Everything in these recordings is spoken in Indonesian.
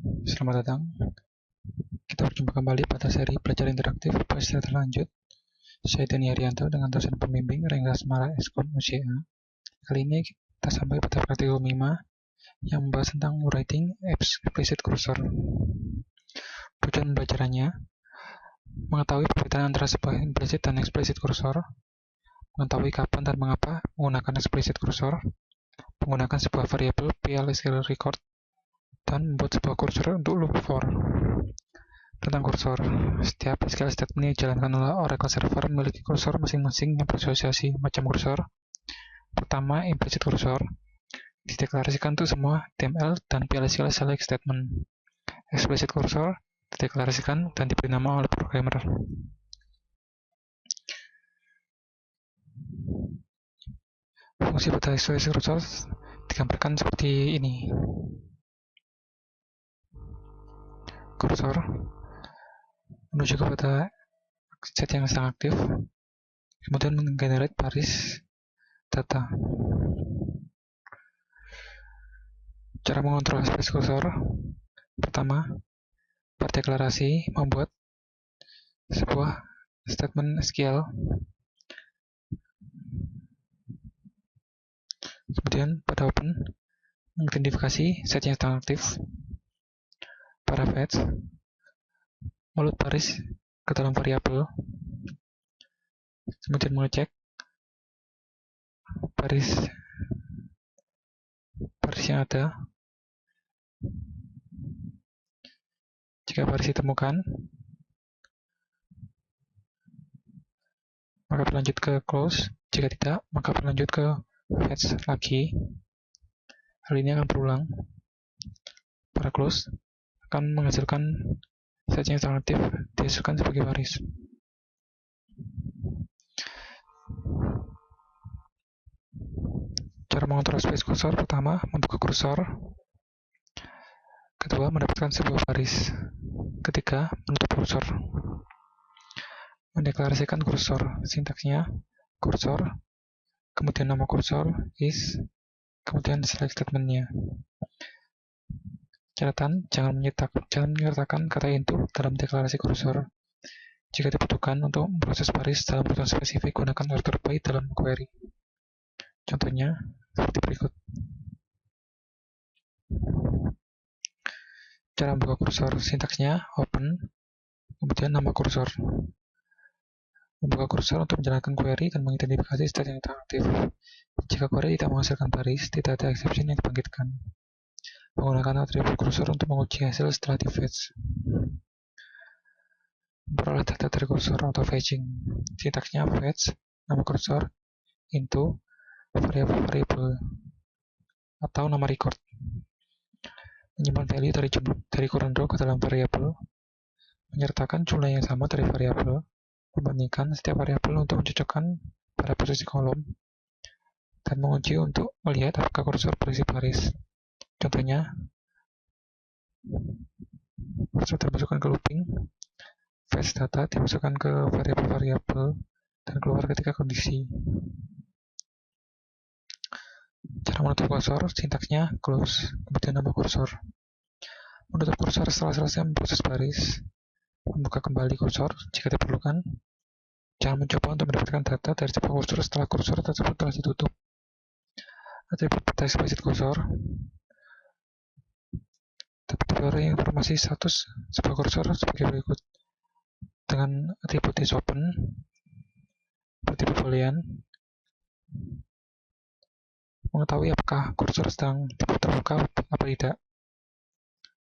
Selamat datang. Kita berjumpa kembali pada seri belajar interaktif belajar terlanjut. Saya Dani Haryanto dengan dosen pembimbing Renggas Mara Eskom UCA. Kali ini kita sampai pada praktikum 5 yang membahas tentang writing explicit cursor. Tujuan pembelajarannya mengetahui perbedaan antara sebuah implicit dan explicit cursor, mengetahui kapan dan mengapa menggunakan explicit cursor, menggunakan sebuah variabel PL_SQL record, dan membuat sebuah cursor untuk look for. Tentang cursor, setiap SQL statement yang dijalankan oleh Oracle Server memiliki cursor masing-masing yang berasosiasi macam cursor. Pertama, implicit cursor dideklarasikan untuk semua DML dan PL_SQL select statement. Explicit cursor dideklarasikan dan diberi nama oleh programmer. Fungsi pada explicit cursor digambarkan seperti ini. Cursor menuju kepada set yang sedang aktif, kemudian menggenerate baris data. Cara mengontrol explicit cursor: pertama, berdeklarasi membuat sebuah statement SQL, kemudian pada open mengidentifikasi set yang sedang aktif. Para fetch meload baris ke dalam variabel, kemudian mengecek baris yang ada. Jika baris ditemukan, maka berlanjut ke close. Jika tidak, maka berlanjut ke fetch lagi. Hal ini akan berulang. Para close akan menghasilkan set yang sedang aktif dihasilkan sebagai baris. Cara mengontrol explicit cursor: pertama, membuka kursor. Kedua, mendapatkan sebuah baris. Ketiga, menutup kursor. Mendeklarasikan kursor, sintaksnya kursor, kemudian nama kursor is, kemudian select statement-nya. Catatan, jangan menyertakan kata into dalam deklarasi kursor. Jika dibutuhkan untuk memproses baris dalam rutan spesifik, gunakan order by dalam query. Contohnya seperti berikut. Cara membuka kursor, sintaksnya open, kemudian nama kursor. Membuka kursor untuk menjalankan query dan mengidentifikasi state yang tidak aktif. Jika query tidak menghasilkan baris, tidak ada exception yang dibangkitkan. Menggunakan atribut kursor untuk menguji hasil setelah di fetch. Memperoleh data dari kursor atau fetching. Sintaksnya fetch, nama kursor, into, variable atau nama record. Menyimpan value dari current row ke dalam variabel. Menyertakan jumlah yang sama dari variabel. Membandingkan setiap variabel untuk mencocokkan pada posisi kolom. Dan menguji untuk melihat apakah kursor berisi baris. Contohnya, kursor dimasukkan ke looping, fetch data dimasukkan ke variabel-variabel, dan keluar ketika kondisi. Cara menutup kursor, sintaksnya close, kemudian nama kursor. Menutup kursor setelah selesai memproses baris. Membuka kembali kursor jika diperlukan. Jangan mencoba untuk mendapatkan data dari sebuah kursor setelah kursor tersebut telah ditutup. Atribut pada explicit cursor dapat diperoleh informasi status sebuah kursor sebagai berikut. Dengan atribut isOpen, atribut boolean, mengetahui apakah kursor sedang terbuka atau tidak.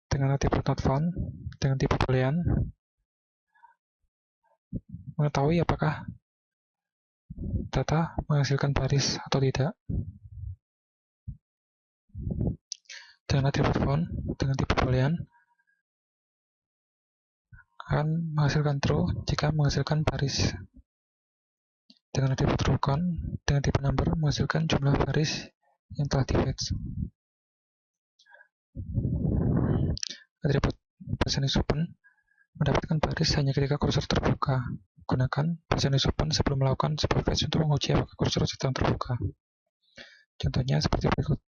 Dengan atribut notFound, dengan tipe boolean, mengetahui apakah data menghasilkan baris atau tidak. Dengan atribut found, dengan tipe boolean, akan menghasilkan true jika menghasilkan baris. Dengan atribut trueCount, dengan tipe number, menghasilkan jumlah baris yang telah di-fetch. Atribut version isOpen mendapatkan baris hanya ketika kursor terbuka. Gunakan version isOpen sebelum melakukan sebuah fetch untuk menguji apakah kursor sedang terbuka. Contohnya seperti berikut.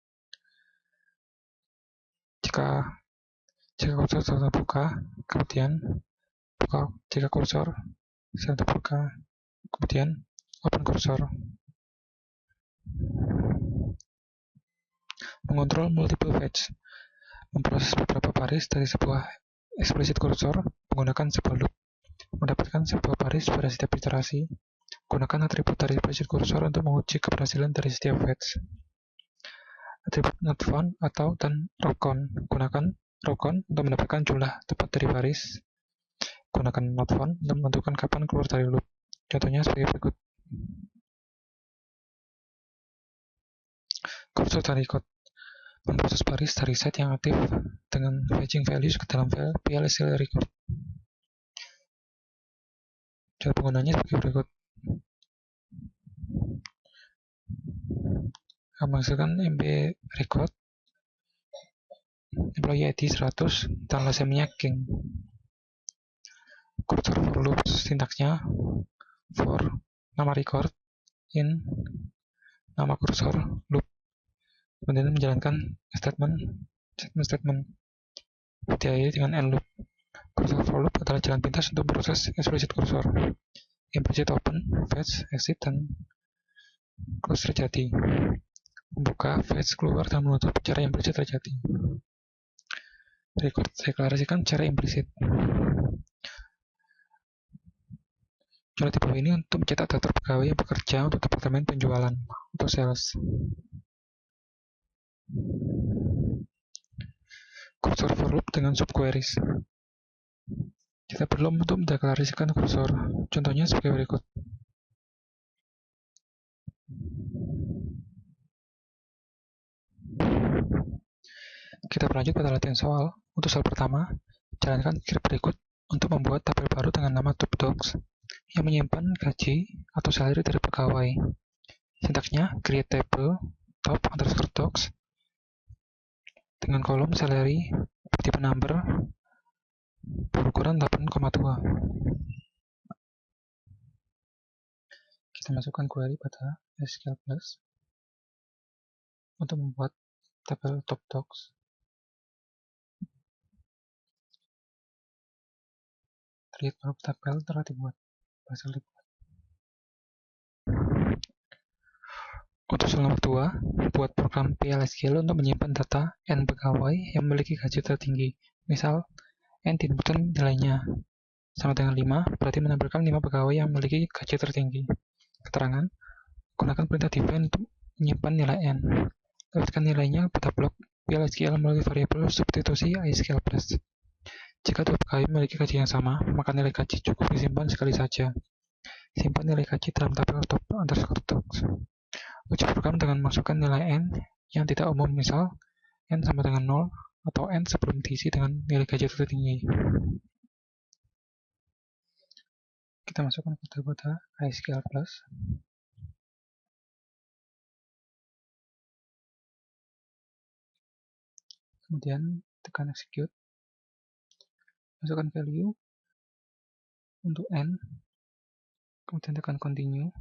Jika kursor sudah terbuka, kemudian buka. Jika kursor sudah terbuka, kemudian open kursor. Mengontrol multiple fetch. Memproses beberapa baris dari sebuah explicit kursor menggunakan sebuah loop. Mendapatkan sebuah baris pada setiap iterasi. Gunakan atribut dari explicit kursor untuk menguji keberhasilan dari setiap fetch. Atribut not found atau dan rowcon. Gunakan rowcon untuk mendapatkan jumlah tepat dari baris. Gunakan not found untuk menentukan kapan keluar dari loop. Contohnya sebagai berikut. Kursor dan record. Memproses baris dari set yang aktif dengan fetching values ke dalam file PLSQL record. Cara penggunanya sebagai berikut. Menghasilkan MB record employee ID 100 dan lasemnya king. Kursor for loop sintaksnya for nama record in nama kursor loop, kemudian menjalankan statement diakhiri dengan end loop. Kursor for loop adalah jalan pintas untuk proses explicit kursor. Implicit open, fetch, exit, dan close terjadi. Membuka, fetch, keluar, dan menutup secara implisit terjadi. Record deklarasikan secara implisit. Contoh di bawah ini untuk mencetak daftar pegawai yang bekerja untuk departemen penjualan atau sales. Kursor for loop dengan subqueries. Kita perlu untuk mendeklarasikan kursor. Contohnya sebagai berikut. Kita berlanjut pada latihan soal. Untuk soal pertama, jalankan script berikut untuk membuat tabel baru dengan nama TopDocs yang menyimpan gaji atau salary dari pegawai. Sintaksnya create table top_docs dengan kolom salary bertipe number berukuran 8,2. Kita masukkan query pada SQL Plus untuk membuat tabel TopDocs. Create baru tabel telah dibuat. Berhasil dibuat. Untuk soal nomor 2, buat program PLSQL untuk menyimpan data N pegawai yang memiliki gaji tertinggi. Misal, N diinputkan nilainya sama dengan 5, berarti menampilkan 5 pegawai yang memiliki gaji tertinggi. Keterangan, gunakan perintah define untuk menyimpan nilai N. Dapatkan nilainya pada blok PLSQL melalui variabel substitusi iSQL+. Jika dua pegawai memiliki gaji yang sama, maka nilai gaji cukup disimpan sekali saja. Simpan nilai gaji dalam tabel top_docs. Uji program dengan masukkan nilai N yang tidak umum, misal N sama dengan 0 atau N sebelum diisi dengan nilai gaji tertinggi. Kita masukkan kode pada iSQL Plus. Kemudian tekan execute. Masukkan value untuk N. Kemudian tekan continue.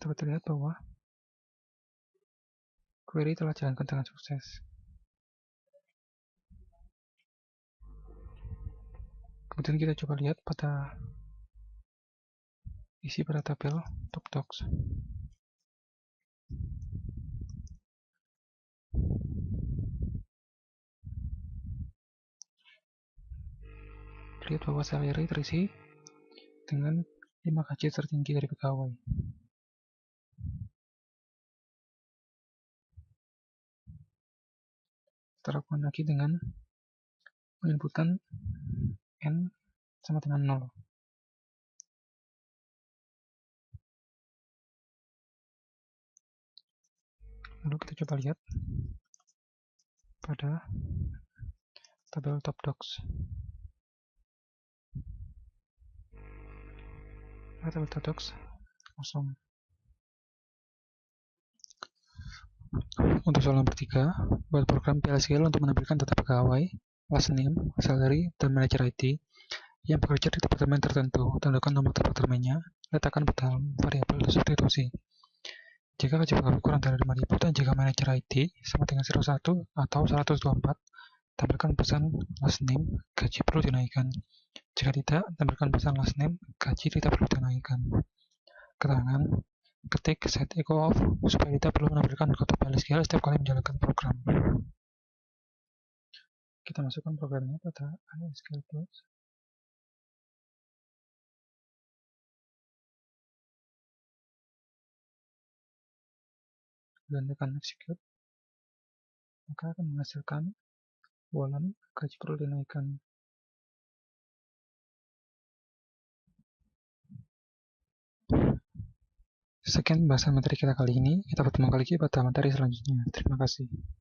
Dapat terlihat bahwa query telah dijalankan dengan sukses. Kemudian kita coba lihat pada isi pada tabel TopDocs. Lihat bahwa salary terisi dengan 5 gaji tertinggi dari pegawai. Kita lakukan lagi dengan menginputkan N sama dengan 0. Lalu kita coba lihat pada tabel TopDocs. Tabel TopDocs kosong. Untuk soal nomor 3, buat program PLSQL untuk menampilkan data pegawai, last name, salary, dan manager ID yang bekerja di departemen tertentu. Tentukan nomor departemennya, letakkan pada variabel substitusi. Jika gaji pegawai kurang dari 5.000 dan jika manajer IT sama dengan 01 atau 124, tampilkan pesan last name, gaji perlu dinaikkan. Jika tidak, tampilkan pesan last name, gaji tidak perlu dinaikkan. Keterangan, ketik set echo off supaya tidak perlu menampilkan kota PLSQL setiap kali menjalankan program. Kita masukkan programnya pada ISQL Plus. Dan tekan execute, maka akan menghasilkan bulan gaji perlu dinaikkan. Sekian pembahasan materi kita kali ini. Kita bertemu lagi pada materi selanjutnya. Terima kasih.